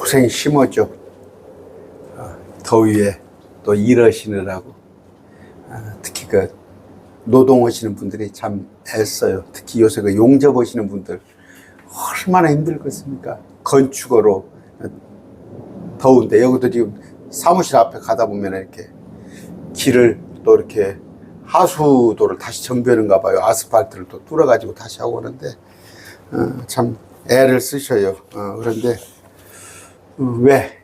고생이 심하죠. 더위에 또 일하시느라고. 특히 그 노동하시는 분들이 참 애써요. 특히 요새 그 용접 하시는 분들 얼마나 힘들겠습니까? 건축으로 더운데, 여기도 지금 사무실 앞에 가다 보면 이렇게 길을 또 이렇게 하수도를 다시 정비하는가 봐요. 아스팔트를 또 뚫어가지고 다시 하고 오는데, 참 애를 쓰셔요. 그런데 왜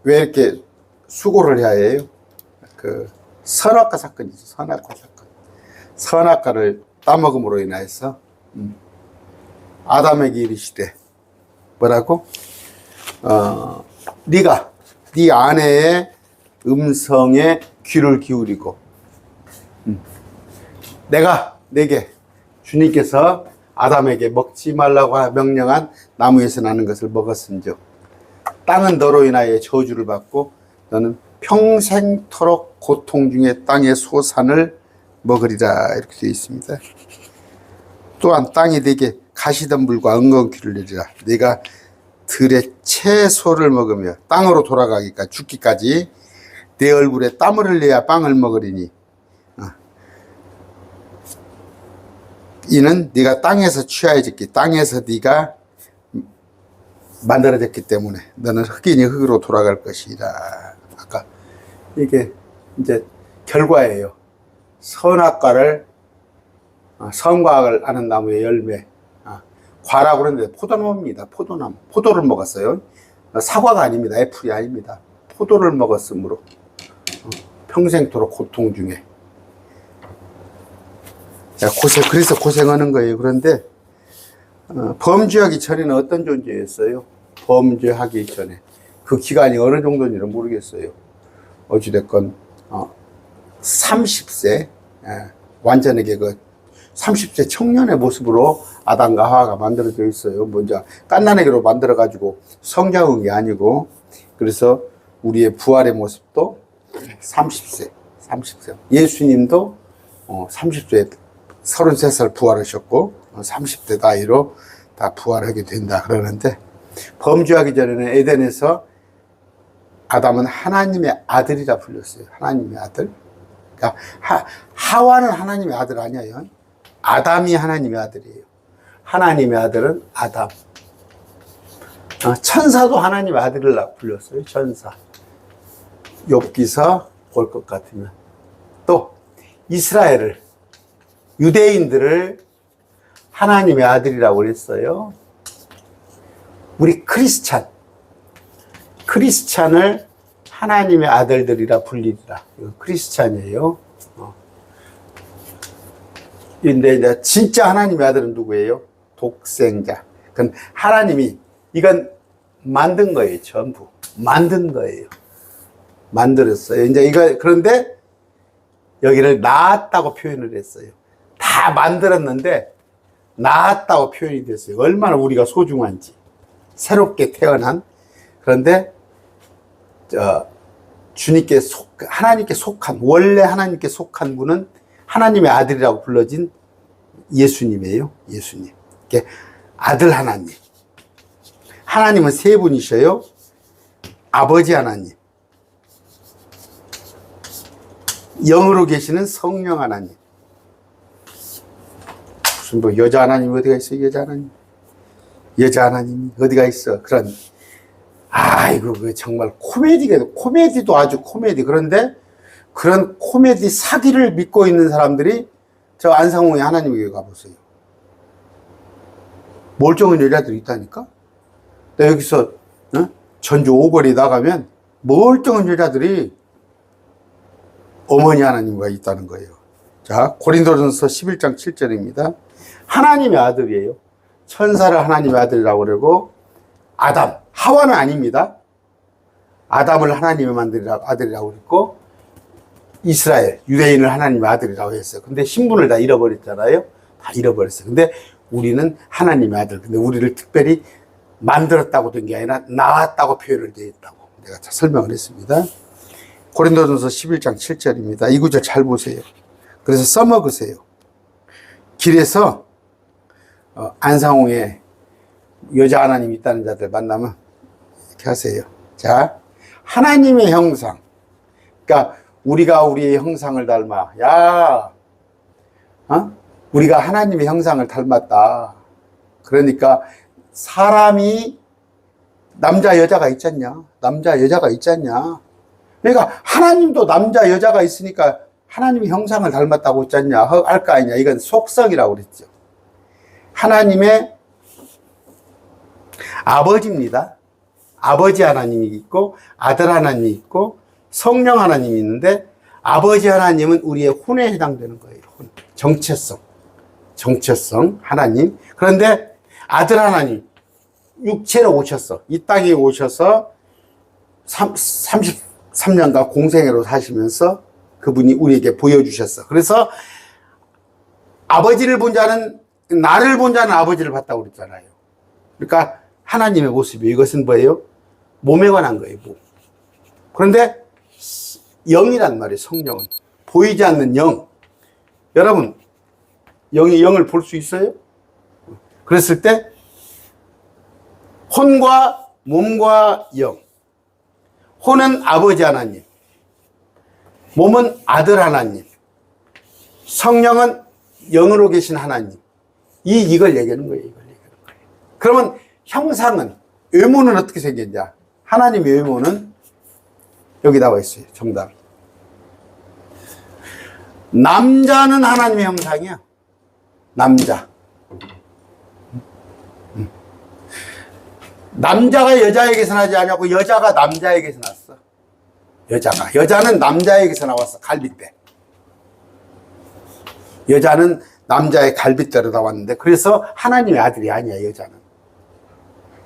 이렇게 수고를 해야 해요? 그 선악과 사건이죠. 선악과 사건. 선악과를 따먹음으로 인해서 아담에게 이르시되 뭐라고? 네가 네 아내의 음성에 귀를 기울이고, 내가 내게 주님께서 아담에게 먹지 말라고 명령한 나무에서 나는 것을 먹었은즉 땅은 너로 인하여 저주를 받고 너는 평생토록 고통 중에 땅의 소산을 먹으리라, 이렇게 되어 있습니다. 또한 땅이 네게 가시덤불과 엉겅퀴를 내리라. 네가 들의 채소를 먹으며 땅으로 돌아가기까지, 죽기까지 내 얼굴에 땀을 흘려야 빵을 먹으리니 이는 네가 땅에서 취하여졌기, 땅에서 네가 만들어졌기 때문에 너는 흑인이 흙으로 돌아갈 것이라. 아까 이게 이제 결과예요. 선악과를, 선과학을 아는 나무의 열매, 과라고 그러는데 포도나무입니다. 포도나무. 포도를 먹었어요. 사과가 아닙니다. 애플이 아닙니다. 포도를 먹었으므로 평생토록 고통 중에. 그래서 고생하는 거예요. 그런데 범죄하기 전에는 어떤 존재였어요? 범죄하기 전에 그 기간이 어느 정도인지는 모르겠어요. 어찌됐건 30세 완전하게 그 30세 청년의 모습으로 아담과 하와가 만들어져 있어요. 먼저 갓난아기로 만들어 가지고 성장한 게 아니고, 그래서 우리의 부활의 모습도 30세 예수님도 30세 33살 부활하셨고 30대 나이로 다 부활하게 된다 그러는데, 범죄하기 전에는 에덴에서 아담은 하나님의 아들이라 불렸어요. 하나님의 아들. 그러니까 하와는 하나님의 아들 아니에요. 아담이 하나님의 아들이에요. 하나님의 아들은 아담. 천사도 하나님의 아들이라 불렸어요. 천사. 욥기서 볼 것 같으면. 또 이스라엘을, 유대인들을 하나님의 아들이라고 그랬어요. 우리 크리스찬을 하나님의 아들들이라 불리리라. 이거 크리스찬이에요. 근데 이제 진짜 하나님의 아들은 누구예요? 독생자. 그건 하나님이, 이건 만든 거예요. 전부 만든 거예요. 만들었어요. 이제 그런데 여기를 낳았다고 표현을 했어요. 다 만들었는데 낳았다고 표현이 됐어요. 얼마나 우리가 소중한지. 새롭게 태어난. 그런데 주님께 하나님께 속한, 원래 하나님께 속한 분은 하나님의 아들이라고 불러진 예수님이에요. 예수님. 아들 하나님. 하나님은 세 분이셔요. 아버지 하나님, 영으로 계시는 성령 하나님. 무슨 뭐 여자 하나님 어디가 있어? 여자 하나님이 어디가 있어? 그런, 아이고, 그 정말 코미디도 아주 코미디. 그런데 그런 코미디 사기를 믿고 있는 사람들이 저 안상홍의 하나님에게 가보세요. 멀쩡한 여자들이 있다니까? 여기서 전주 오거리 나가면 멀쩡한 여자들이 어머니 하나님과 있다는 거예요. 자, 고린도전서 11장 7절입니다. 하나님의 아들이에요. 천사를 하나님의 아들이라고 그러고, 아담, 하와는 아닙니다. 아담을 하나님의 아들이라고 그랬고, 이스라엘, 유대인을 하나님의 아들이라고 했어요. 근데 신분을 다 잃어버렸잖아요. 다 잃어버렸어요. 근데 우리는 하나님의 아들. 근데 우리를 특별히 만들었다고 된 게 아니라 낳았다고 표현을 되어 있다고 내가 설명을 했습니다. 고린도전서 11장 7절입니다. 이 구절 잘 보세요. 그래서 써먹으세요. 길에서 안상홍에 여자 하나님 있다는 자들 만나면 이렇게 하세요. 자, 하나님의 형상. 그러니까 우리가 우리의 형상을 닮아. 야, 우리가 하나님의 형상을 닮았다. 그러니까 사람이 남자 여자가 있잖냐? 남자 여자가 있잖냐? 그러니까 하나님도 남자 여자가 있으니까 하나님의 형상을 닮았다고 했잖냐? 할 거 아니냐? 이건 속성이라고 그랬죠. 하나님의 아버지입니다. 아버지 하나님이 있고 아들 하나님이 있고 성령 하나님이 있는데, 아버지 하나님은 우리의 혼에 해당되는 거예요. 혼. 정체성 하나님. 그런데 아들 하나님 육체로 오셨어. 이 땅에 오셔서 33년간 공생애로 사시면서 그분이 우리에게 보여주셨어. 그래서 아버지를 본 자는, 나를 본 자는 아버지를 봤다고 그랬잖아요. 그러니까 하나님의 모습이, 이것은 뭐예요? 몸에 관한 거예요. 몸. 그런데 영이란 말이에요. 성령은 보이지 않는 영. 여러분, 영이 영을 볼 수 있어요? 그랬을 때 혼과 몸과 영. 혼은 아버지 하나님, 몸은 아들 하나님, 성령은 영으로 계신 하나님. 이걸 얘기하는 거예요. 이걸 얘기하는 거예요. 그러면 형상은, 외모는 어떻게 생겼냐? 하나님의 외모는 여기 나와 있어요. 정답. 남자는 하나님의 형상이야. 남자. 남자가 여자에게서 나지 않냐고, 여자가 남자에게서 났어. 여자는 남자에게서 나왔어. 갈빗대. 여자는 남자의 갈빗대로 나왔는데, 그래서 하나님의 아들이 아니야, 여자는.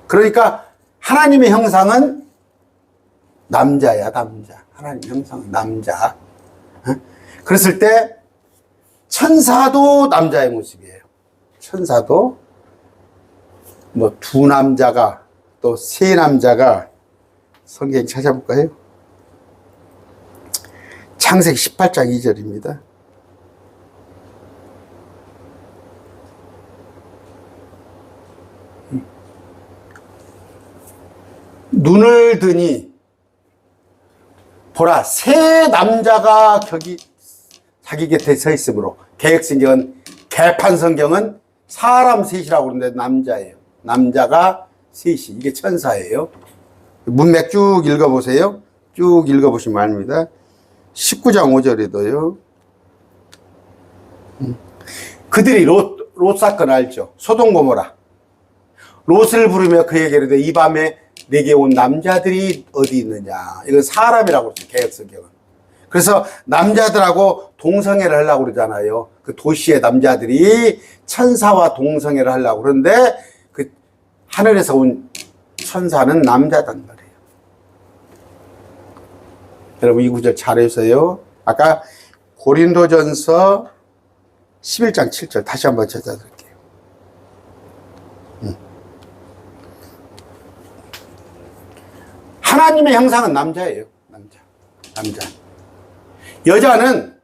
그러니까 하나님의 형상은 남자야, 남자. 하나님의 형상은 남자. 그랬을 때 천사도 남자의 모습이에요. 천사도 뭐 두 남자가, 또 세 남자가, 성경 찾아볼까요? 창세기 18장 2절입니다. 눈을 드니 보라, 세 남자가 격이 자기 곁에 서 있으므로. 개역성경은, 개판 성경은 사람 셋이라고 그러는데 남자예요. 남자가 셋이. 이게 천사예요. 문맥 쭉 읽어보세요. 쭉 읽어보시면 압니다. 19장 5절에도요. 그들이 롯 사건 알죠? 소돔 고모라. 롯을 부르며 그에게 이르되 이 밤에 내게 온 남자들이 어디 있느냐. 이건 사람이라고 그러죠. 개역성경은. 그래서 남자들하고 동성애를 하려고 그러잖아요. 그 도시의 남자들이 천사와 동성애를 하려고 그러는데, 그 하늘에서 온 천사는 남자단 말이에요. 여러분, 이 구절 잘해주세요. 아까 고린도전서 11장 7절 다시 한번 찾아드릴게요. 하나님의 형상은 남자예요. 남자. 여자는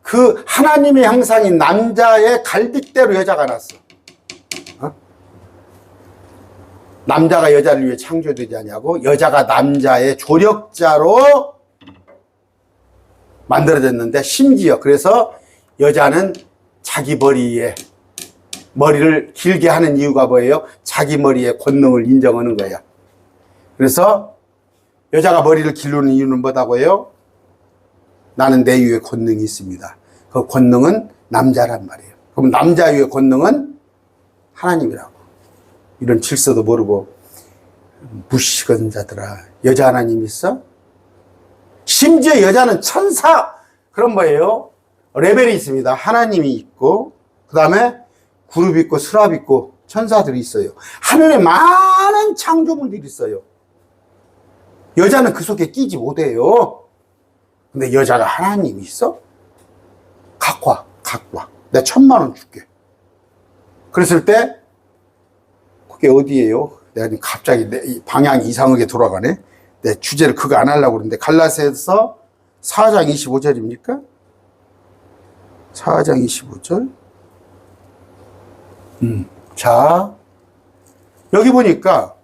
그 하나님의 형상인 남자의 갈빗대로 여자가 났어. 남자가 여자를 위해 창조되지 않냐고? 여자가 남자의 조력자로 만들어졌는데, 심지어 그래서 여자는 자기 머리를 길게 하는 이유가 뭐예요? 자기 머리의 권능을 인정하는 거야. 그래서 여자가 머리를 기르는 이유는 뭐다고요? 나는 내 위에 권능이 있습니다. 그 권능은 남자란 말이에요. 그럼 남자 위에 권능은 하나님이라고. 이런 질서도 모르고 무식한 자들아. 여자 하나님 있어? 심지어 여자는 천사. 그런 거예요. 레벨이 있습니다. 하나님이 있고, 그 다음에 그룹 있고 스랍 있고 천사들이 있어요. 하늘에 많은 창조물들이 있어요. 여자는 그 속에 끼지 못해요. 근데 여자가 하나님이 있어? 갖고 와. 내가 1,000,000원 줄게. 그랬을 때, 그게 어디예요? 내가 지금 갑자기 내 방향이 이상하게 돌아가네? 내 주제를 그거 안 하려고 그러는데, 갈라디아서 4장 25절입니까? 4장 25절. 자, 여기 보니까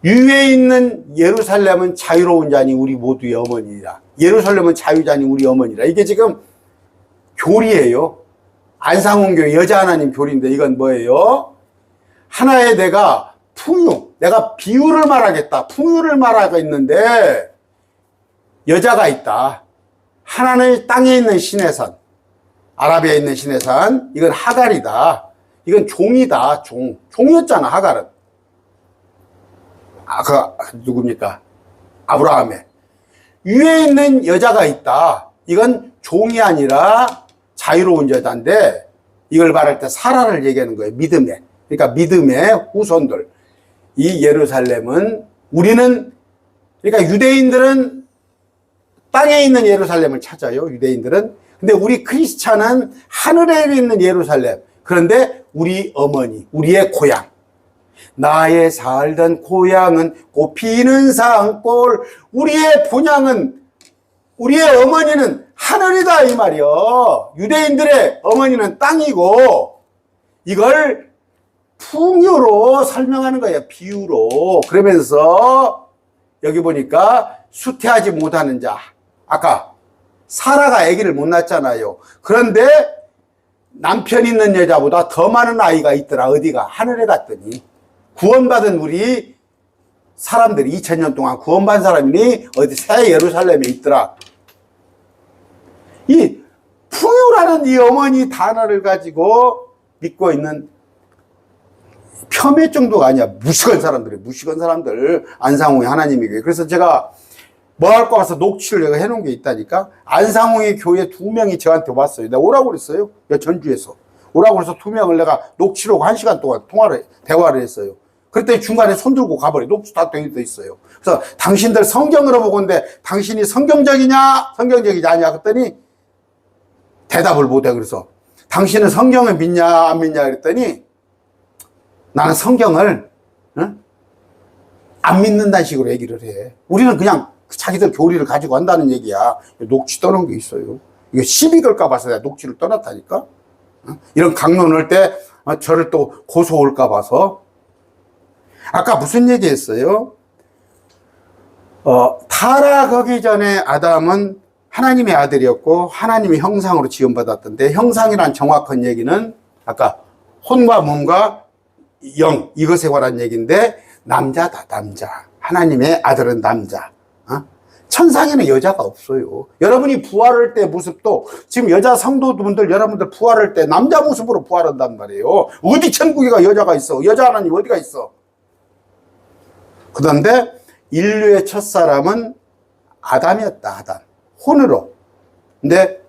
위에 있는 예루살렘은 자유로운 자니 우리 모두의 어머니라. 예루살렘은 자유자니 우리 어머니라. 이게 지금 교리예요. 안상홍교회 여자 하나님 교리인데 이건 뭐예요? 하나의 내가 풍요, 내가 비유를 말하겠다. 풍요를 말하겠는데 여자가 있다. 하나는 땅에 있는 신의 산, 아라비아에 있는 신의 산, 이건 하갈이다. 이건 종이다. 종이었잖아, 하갈은. 누굽니까? 아브라함의. 위에 있는 여자가 있다. 이건 종이 아니라 자유로운 여자인데 이걸 말할 때 사라를 얘기하는 거예요. 믿음의. 그러니까 믿음의 후손들. 이 예루살렘은 우리는, 그러니까 유대인들은 땅에 있는 예루살렘을 찾아요. 유대인들은. 근데 우리 크리스찬은 하늘에 있는 예루살렘. 그런데 우리 어머니, 우리의 고향. 나의 살던 고향은 꽃피는 산골. 우리의 본향은, 우리의 어머니는 하늘이다 이 말이요. 유대인들의 어머니는 땅이고 이걸 풍요로 설명하는 거예요. 비유로. 그러면서 여기 보니까 수태하지 못하는 자. 아까 사라가 아기를 못 낳았잖아요. 그런데 남편 있는 여자보다 더 많은 아이가 있더라. 어디가? 하늘에 갔더니 구원받은 우리 사람들이 2000년 동안 구원받은 사람이 어디 새 예루살렘에 있더라. 이 풍요라는 이 어머니 단어를 가지고 믿고 있는 폄훼 정도가 아니야. 무식한 사람들. 안상홍의 하나님의 교회. 그래서 제가 뭐 할 거 가서 녹취를 내가 해놓은 게 있다니까. 안상홍의 교회 2명이 저한테 왔어요. 내가 오라고 그랬어요. 전주에서. 오라고 그래서 2명을 내가 녹취로 1시간 동안 대화를 했어요. 그랬더니 중간에 손 들고 가버려. 녹취 다 돼 있어요. 그래서 당신들 성경으로 보건데 당신이 성경적이냐 아니냐 그랬더니 대답을 못해. 그래서 당신은 성경을 믿냐 안 믿냐 그랬더니 나는 성경을 안 믿는다는 식으로 얘기를 해. 우리는 그냥 자기들 교리를 가지고 한다는 얘기야. 녹취 떠놓은 게 있어요. 이거 시비 걸까 봐서 내가 녹취를 떠났다니까. 이런 강론 할 때 저를 또 고소올까 봐서. 아까 무슨 얘기했어요? 타락하기 전에 아담은 하나님의 아들이었고 하나님의 형상으로 지음받았던데, 형상이란 정확한 얘기는 아까 혼과 몸과 영, 이것에 관한 얘기인데 남자다. 남자. 하나님의 아들은 남자. 천상에는 여자가 없어요. 여러분이 부활할 때 모습도 지금 여자 성도분들 여러분들 부활할 때 남자 모습으로 부활한단 말이에요. 어디 천국에 여자가 있어? 여자 하나님 어디가 있어? 그런데 인류의 첫사람은 아담이었다. 아담. 혼으로. 근데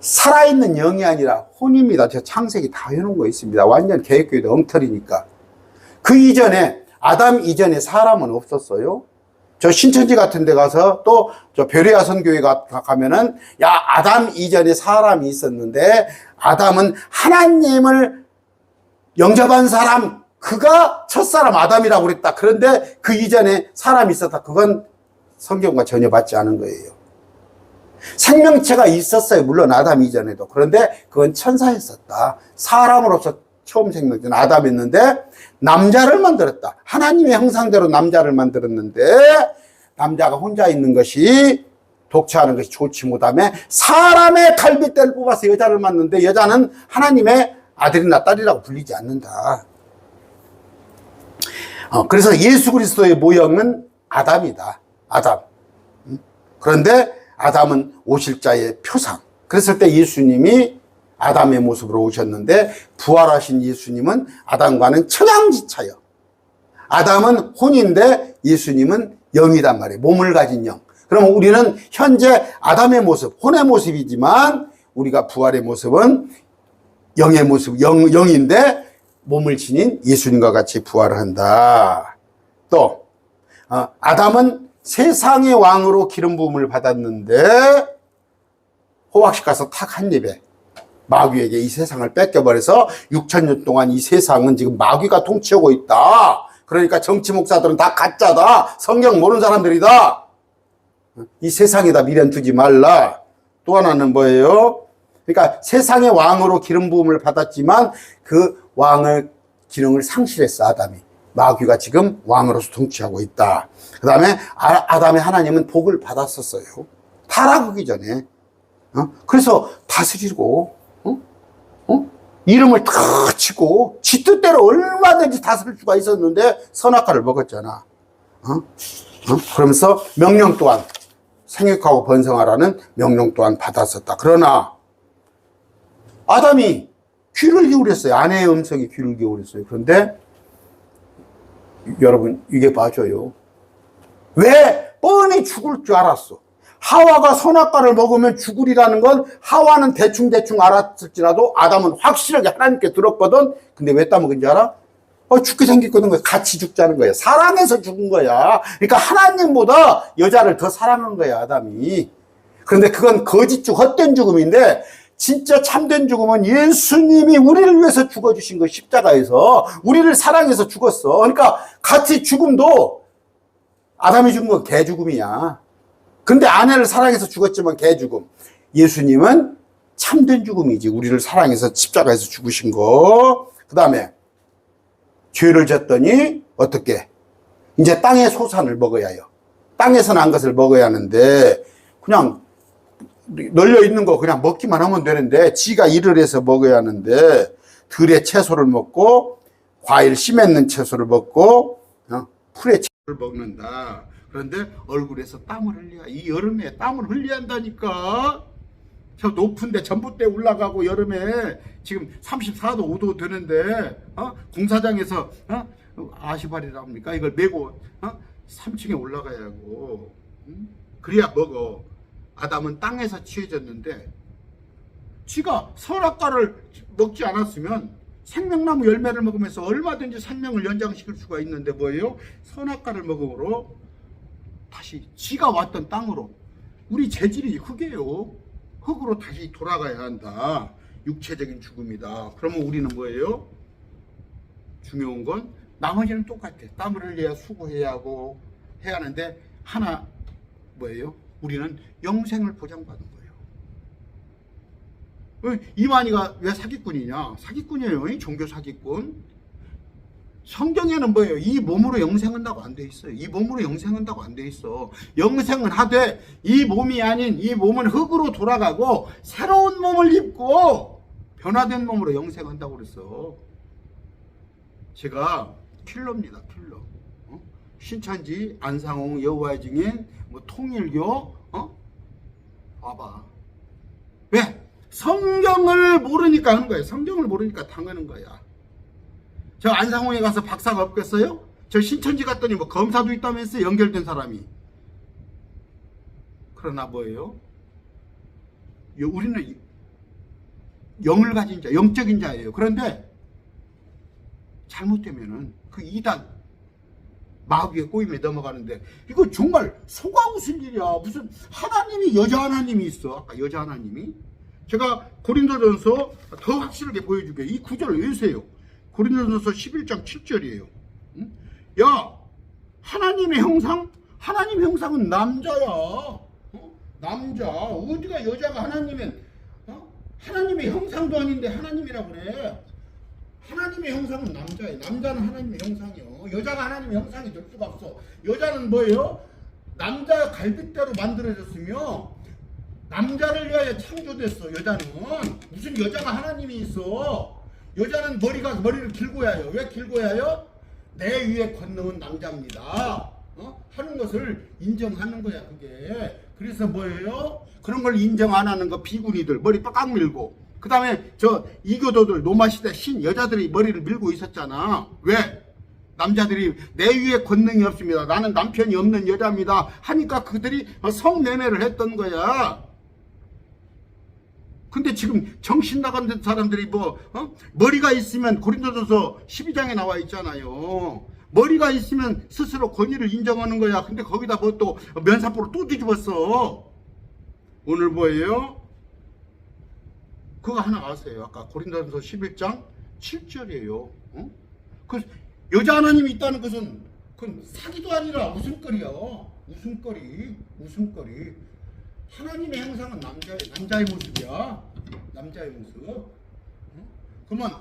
살아있는 영이 아니라 혼입니다. 제가 창세기 다 해놓은 거 있습니다. 완전 계획교회도 엉터리니까. 그 이전에, 아담 이전에 사람은 없었어요. 저 신천지 같은 데 가서 또 저 베레아 선교회 가면은 야, 아담 이전에 사람이 있었는데 아담은 하나님을 영접한 사람, 그가 첫사람 아담이라고 그랬다. 그런데 그 이전에 사람이 있었다. 그건 성경과 전혀 맞지 않은 거예요. 생명체가 있었어요. 물론 아담 이전에도. 그런데 그건 천사였었다. 사람으로서 처음 생명체는 아담이었는데 남자를 만들었다. 하나님의 형상대로 남자를 만들었는데 남자가 혼자 있는 것이, 독처하는 것이 좋지 못하며 사람의 갈빗대를 뽑아서 여자를 만드는데 여자는 하나님의 아들이나 딸이라고 불리지 않는다. 그래서 예수 그리스도의 모형은 아담이다. 아담. 그런데 아담은 오실 자의 표상. 그랬을 때 예수님이 아담의 모습으로 오셨는데 부활하신 예수님은 아담과는 천양지차여. 아담은 혼인데 예수님은 영이란 말이에요. 몸을 가진 영. 그러면 우리는 현재 아담의 모습, 혼의 모습이지만 우리가 부활의 모습은 영의 모습, 영인데 몸을 지닌 예수님과 같이 부활을 한다. 또 아담은 세상의 왕으로 기름 부음을 받았는데 호박씨 가서 탁 한 입에 마귀에게 이 세상을 뺏겨버려서 6000년 동안 이 세상은 지금 마귀가 통치하고 있다. 그러니까 정치 목사들은 다 가짜다. 성경 모르는 사람들이다. 이 세상에다 미련 두지 말라. 또 하나는 뭐예요? 그러니까 세상의 왕으로 기름 부음을 받았지만 그 왕의 기능을 상실했어, 아담이. 마귀가 지금 왕으로서 통치하고 있다. 그 다음에 아담의 하나님은 복을 받았었어요. 타락하기 전에. 그래서 다스리고, 이름을 다 치고, 지 뜻대로 얼마든지 다스릴 수가 있었는데, 선악과를 먹었잖아. 그러면서 명령 또한, 생육하고 번성하라는 명령 또한 받았었다. 그러나, 아담이 귀를 기울였어요. 아내의 음성에 귀를 기울였어요. 그런데, 여러분, 이게 맞아요. 왜? 뻔히 죽을 줄 알았어. 하와가 선악과를 먹으면 죽으리라는 건 하와는 대충 알았을지라도 아담은 확실하게 하나님께 들었거든. 근데 왜 따먹은지 알아? 죽게 생겼거든. 같이 죽자는 거야. 사랑해서 죽은 거야. 그러니까 하나님보다 여자를 더 사랑한 거야, 아담이. 그런데 그건 거짓 죽, 헛된 죽음인데, 진짜 참된 죽음은 예수님이 우리를 위해서 죽어주신 거, 십자가에서. 우리를 사랑해서 죽었어. 그러니까 같이 죽음도 아담이 죽은 건 개 죽음이야. 근데 아내를 사랑해서 죽었지만 개 죽음. 예수님은 참된 죽음이지. 우리를 사랑해서 십자가에서 죽으신 거. 그 다음에 죄를 졌더니 어떻게? 이제 땅의 소산을 먹어야 해요. 땅에서 난 것을 먹어야 하는데 그냥 널려 있는 거 그냥 먹기만 하면 되는데 지가 일을 해서 먹어야 하는데 들의 채소를 먹고 과일 씨 맺는 채소를 먹고 풀의 채소를 먹는다. 그런데 얼굴에서 땀을 흘려. 이 여름에 땀을 흘려야 한다니까. 저 높은데 전봇대 올라가고 여름에 지금 34도 5도 되는데 공사장에서 아시발이라 합니까? 이걸 메고 3층에 올라가야 하고 그래야 먹어. 아담은 땅에서 취해졌는데 지가 선악과를 먹지 않았으면 생명나무 열매를 먹으면서 얼마든지 생명을 연장시킬 수가 있는데 뭐예요? 선악과를 먹음으로 다시 지가 왔던 땅으로. 우리 재질이 흙이에요. 흙으로 다시 돌아가야 한다. 육체적인 죽음이다. 그러면 우리는 뭐예요? 중요한 건 나머지는 똑같아. 땀을 흘려야 수고해야 하고 해야 하는데 하나 뭐예요? 우리는 영생을 보장받은 거예요. 이만희가 왜 사기꾼이냐? 사기꾼이에요. 종교 사기꾼. 성경에는 뭐예요? 이 몸으로 영생한다고 안 돼 있어요. 이 몸으로 영생한다고 안 돼 있어. 영생은 하되 이 몸이 아닌 이 몸은 흙으로 돌아가고 새로운 몸을 입고 변화된 몸으로 영생한다고 그랬어. 제가 킬러입니다. 킬러. 신천지, 안상홍, 여호와의 증인, 통일교, 봐봐. 왜? 성경을 모르니까 하는 거예요. 성경을 모르니까 당하는 거야. 저 안상홍에 가서 박사가 없겠어요? 저 신천지 갔더니 검사도 있다면서 연결된 사람이. 그러나 뭐예요? 우리는 영을 가진 자, 영적인 자예요. 그런데 잘못되면은 그 이단 마귀의 꼬임에 넘어가는데 이거 정말 속아 웃을 일이야. 무슨 하나님이 여자 하나님이 있어. 아까 여자 하나님이. 제가 고린도전서 더 확실하게 보여줄게요. 이 구절을 외우세요. 고린도전서 11장 7절이에요. 야, 하나님의 형상? 하나님의 형상은 남자야. 남자. 어디가 여자가 하나님은 하나님의 형상도 아닌데 하나님이라고 그래. 하나님의 형상은 남자예요. 남자는 하나님의 형상이요. 여자가 하나님의 형상이 될 수가 없어. 여자는 뭐예요? 남자 갈빗대로 만들어졌으며 남자를 위하여 창조됐어. 여자는 무슨 여자가 하나님이 있어. 여자는 머리를 길고야 해요. 왜 길고야 해요? 내 위에 건너온 남자입니다. 하는 것을 인정하는 거야 그게. 그래서 뭐예요? 그런 걸 인정 안 하는 거 비구니들 머리 빡 밀고 그 다음에 저 이교도들 노마시대 신 여자들이 머리를 밀고 있었잖아. 왜? 남자들이 내 위에 권능이 없습니다. 나는 남편이 없는 여자입니다. 하니까 그들이 성매매를 했던 거야. 근데 지금 정신 나간 사람들이 머리가 있으면 고린도전서 12장에 나와 있잖아요. 머리가 있으면 스스로 권위를 인정하는 거야. 근데 거기다 또 면사포로 또 뒤집었어. 오늘 뭐예요? 그거 하나 아세요? 아까 고린도전서 11장 7절이에요. 그 여자 하나님이 있다는 것은 그건 사기도 아니라 웃음거리야. 웃음거리. 하나님의 형상은 남자의 모습이야. 남자의 모습. 그러면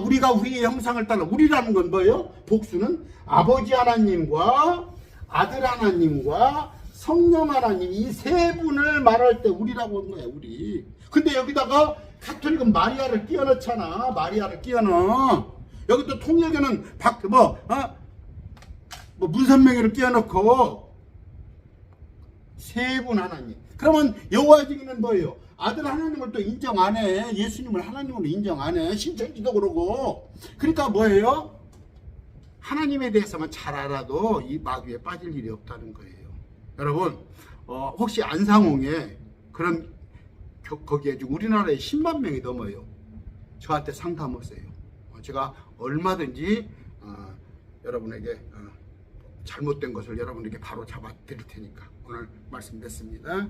우리가 우리의 형상을 따라, 우리라는 건 뭐예요? 복수는 아버지 하나님과 아들 하나님과 성령 하나님, 이 세 분을 말할 때 우리라고 하는 거예요. 우리. 근데 여기다가 가톨릭은 마리아를 끼워 넣잖아. 마리아를 끼워 넣어. 여기 또 통일교는 문선명이를 끼워 넣고 세 분 하나님. 그러면 여호와 증인은 뭐예요? 아들 하나님을 또 인정 안 해. 예수님을 하나님으로 인정 안 해. 신천지도 그러고. 그러니까 뭐예요? 하나님에 대해서만 잘 알아도 이 마귀에 빠질 일이 없다는 거예요. 여러분, 혹시 안상홍에 그런 거기에 지금 우리나라에 10만 명이 넘어요. 저한테 상담 오세요. 제가 얼마든지 여러분에게 잘못된 것을 여러분에게 바로 잡아 드릴 테니까 오늘 말씀 냈습니다.